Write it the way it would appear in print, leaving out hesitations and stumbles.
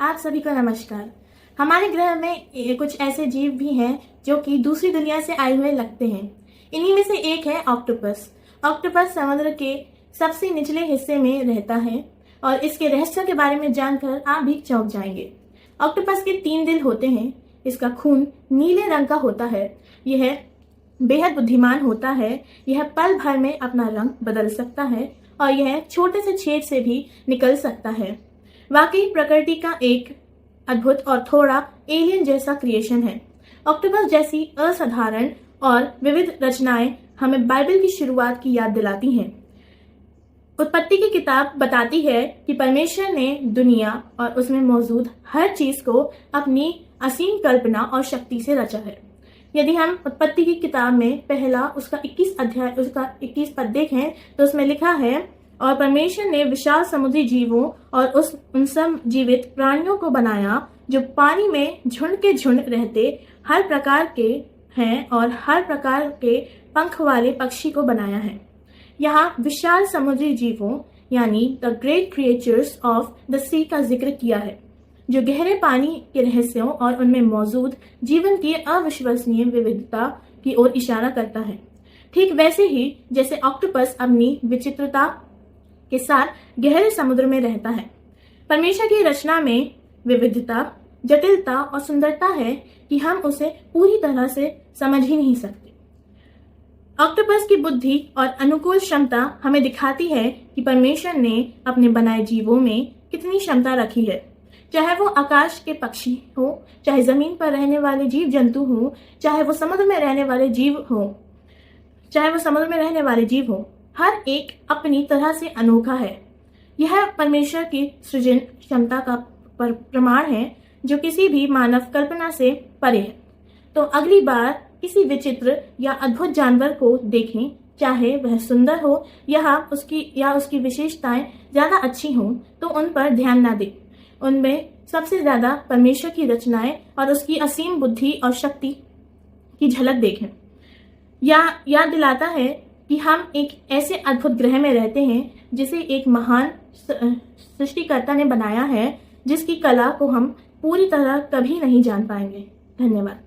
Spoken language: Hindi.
आप सभी को नमस्कार। हमारे ग्रह में कुछ ऐसे जीव भी हैं जो कि दूसरी दुनिया से आए हुए लगते हैं। इन्हीं में से एक है ऑक्टोपस। ऑक्टोपस समुद्र के सबसे निचले हिस्से में रहता है और इसके रहस्यों के बारे में जानकर आप भी चौंक जाएंगे। ऑक्टोपस के 3 दिल होते हैं। इसका खून नीले रंग का होता है। यह बेहद बुद्धिमान होता है। यह पल भर में अपना रंग बदल सकता है और यह छोटे से छेद से भी निकल सकता है। वाकई प्रकृति का एक अद्भुत और थोड़ा एलियन जैसा क्रिएशन है। ऑक्टोपस जैसी असाधारण और विविध रचनाएं हमें बाइबल की शुरुआत की याद दिलाती हैं। उत्पत्ति की किताब बताती है कि परमेश्वर ने दुनिया और उसमें मौजूद हर चीज को अपनी असीम कल्पना और शक्ति से रचा है। यदि हम उत्पत्ति की किताब में पहला उसका 21 पद देखें तो उसमें लिखा है, और परमेश्वर ने विशाल समुद्री जीवों और उन सब जीवित प्राणियों को बनाया जो पानी में झुंड के झुंड रहते हर प्रकार के हैं, और हर प्रकार के पंख वाले पक्षी को बनाया है। यहाँ विशाल समुद्री जीवों यानी the great creatures of the sea का जिक्र किया है, जो गहरे पानी के रहस्यों और उनमें मौजूद जीवन की अविश्वसनीय विविधता की ओर इशारा करता है। ठीक वैसे ही जैसे ऑक्टोपस अपनी विचित्रता के साथ गहरे समुद्र में रहता है। परमेश्वर की रचना में विविधता, जटिलता और सुंदरता है कि हम उसे पूरी तरह से समझ ही नहीं सकते। ऑक्टोपस की बुद्धि और अनुकूल क्षमता हमें दिखाती है कि परमेश्वर ने अपने बनाए जीवों में कितनी क्षमता रखी है। चाहे वो आकाश के पक्षी हो, चाहे जमीन पर रहने वाले जीव जंतु हो, चाहे वो समुद्र में रहने वाले जीव हो, हर एक अपनी तरह से अनोखा है। यह परमेश्वर की सृजन क्षमता का प्रमाण है जो किसी भी मानव कल्पना से परे है। तो अगली बार किसी विचित्र या अद्भुत जानवर को देखें, चाहे वह सुंदर हो या उसकी विशेषताएं ज्यादा अच्छी हों, तो उन पर ध्यान ना दें। उनमें सबसे ज्यादा परमेश्वर की रचनाएं और उसकी असीम बुद्धि और शक्ति की झलक देखें। याद दिलाता है कि हम एक ऐसे अद्भुत ग्रह में रहते हैं जिसे एक महान सृष्टिकर्ता ने बनाया है, जिसकी कला को हम पूरी तरह कभी नहीं जान पाएंगे। धन्यवाद।